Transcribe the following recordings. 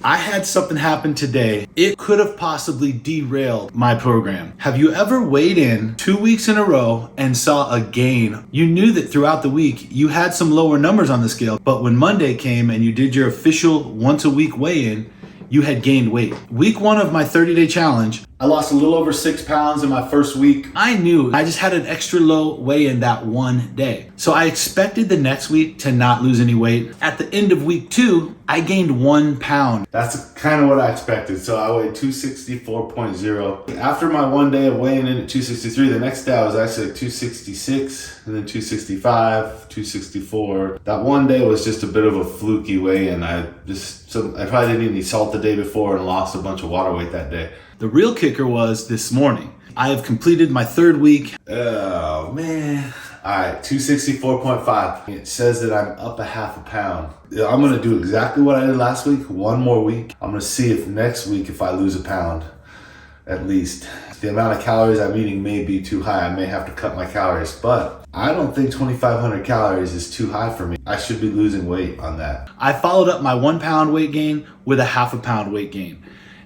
I had something happen today. It could have possibly derailed my program. Have you ever weighed in 2 weeks in a row and saw a gain? You knew that throughout the week you had some lower numbers on the scale, but when Monday came and you did your official once a week weigh-in, you had gained weight. Week 1 of my 30-day challenge, I lost a little over 6 pounds in my first week. I knew I just had an extra low weigh-in that one day. So I expected the next week to not lose any weight. At the end of week 2, I gained 1 pound. That's kind of what I expected. So I weighed 264.0. After my one day of weighing in at 263, the next day I was actually at 266 and then 265, 264. That one day was just a bit of a fluky weigh-in. I probably didn't eat any salt the day before and lost a bunch of water weight that day. The real kicker was this morning. I have completed my 3rd week. Oh man. All right, 264.5. It says that I'm up a half a pound. I'm gonna do exactly what I did last week, one more week. I'm gonna see if next week if I lose a pound, at least. The amount of calories I'm eating may be too high. I may have to cut my calories, but I don't think 2,500 calories is too high for me. I should be losing weight on that. I followed up my 1 pound weight gain with a half a pound weight gain.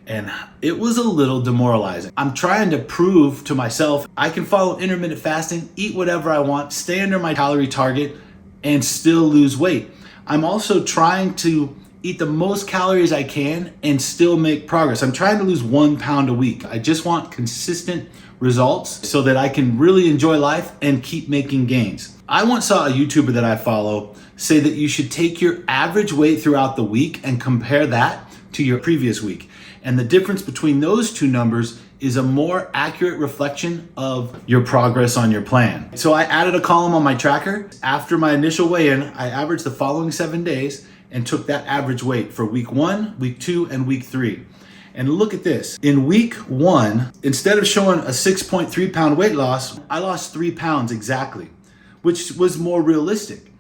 And it was a little demoralizing. I'm trying to prove to myself I can follow intermittent fasting, eat whatever I want, stay under my calorie target, and still lose weight. I'm also trying to eat the most calories I can and still make progress. I'm trying to lose 1 pound a week. I just want consistent results so that I can really enjoy life and keep making gains. I once saw a YouTuber that I follow say that you should take your average weight throughout the week and compare that to your previous week. And the difference between those two numbers is a more accurate reflection of your progress on your plan. So I added a column on my tracker. After my initial weigh-in, I averaged the following 7 days and took that average weight for week 1, week 2, and week 3. And look at this. In week 1, instead of showing a 6.3 pound weight loss, I lost 3 pounds exactly, which was more realistic.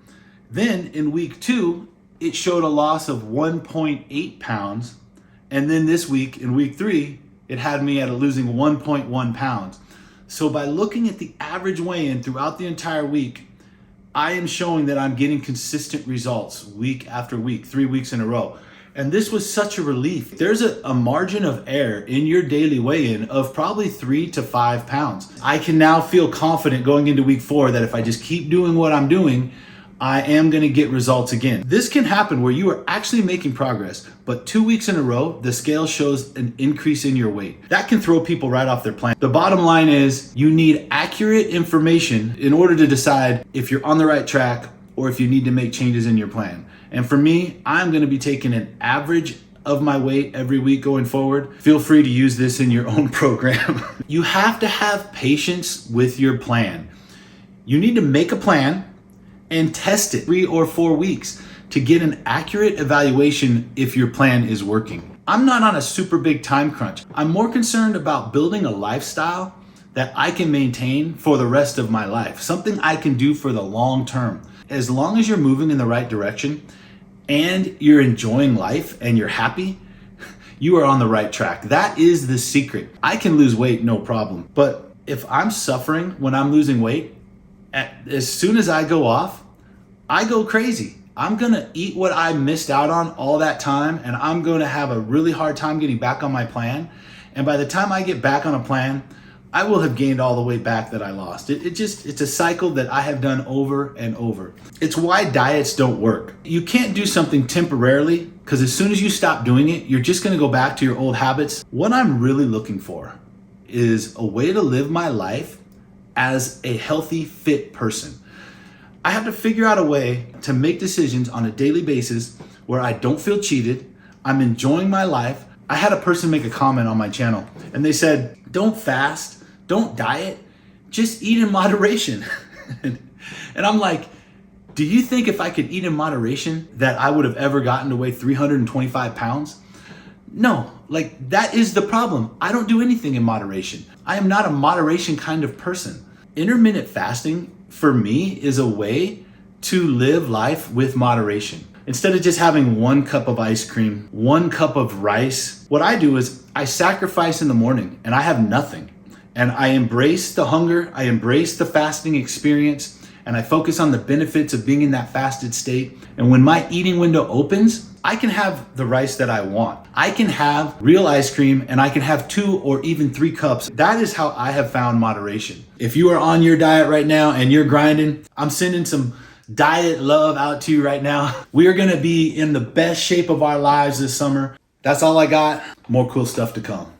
Then in week 2, it showed a loss of 1.8 pounds. And then this week, in week 3, it had me at losing 1.1 pounds. So by looking at the average weigh-in throughout the entire week, I am showing that I'm getting consistent results week after week, 3 weeks in a row. And this was such a relief. There's a margin of error in your daily weigh-in of probably 3 to 5 pounds. I can now feel confident going into week 4 that if I just keep doing what I'm doing, I am gonna get results again. This can happen where you are actually making progress, but 2 weeks in a row, the scale shows an increase in your weight. That can throw people right off their plan. The bottom line is you need accurate information in order to decide if you're on the right track or if you need to make changes in your plan. And for me, I'm gonna be taking an average of my weight every week going forward. Feel free to use this in your own program. You have to have patience with your plan. You need to make a plan and test it 3 or 4 weeks to get an accurate evaluation if your plan is working. I'm not on a super big time crunch. I'm more concerned about building a lifestyle that I can maintain for the rest of my life, something I can do for the long term. As long as you're moving in the right direction and you're enjoying life and you're happy, you are on the right track. That is the secret. I can lose weight, no problem. But if I'm suffering when I'm losing weight, as soon as I go off, I go crazy. I'm gonna eat what I missed out on all that time, and I'm gonna have a really hard time getting back on my plan. And by the time I get back on a plan, I will have gained all the weight back that I lost. It's a cycle that I have done over and over. It's why diets don't work. You can't do something temporarily, because as soon as you stop doing it, you're just gonna go back to your old habits. What I'm really looking for is a way to live my life as a healthy, fit person. I have to figure out a way to make decisions on a daily basis where I don't feel cheated, I'm enjoying my life. I had a person make a comment on my channel and they said, don't fast, don't diet, just eat in moderation. And I'm like, do you think if I could eat in moderation that I would have ever gotten to weigh 325 pounds? No, like that is the problem. I don't do anything in moderation. I am not a moderation kind of person. Intermittent fasting for me is a way to live life with moderation. Instead of just having 1 cup of ice cream, 1 cup of rice, what I do is I sacrifice in the morning and I have nothing. And I embrace the hunger, I embrace the fasting experience, and I focus on the benefits of being in that fasted state. And when my eating window opens, I can have the rice that I want. I can have real ice cream and I can have 2 or even 3 cups. That is how I have found moderation. If you are on your diet right now and you're grinding, I'm sending some diet love out to you right now. We are gonna be in the best shape of our lives this summer. That's all I got. More cool stuff to come.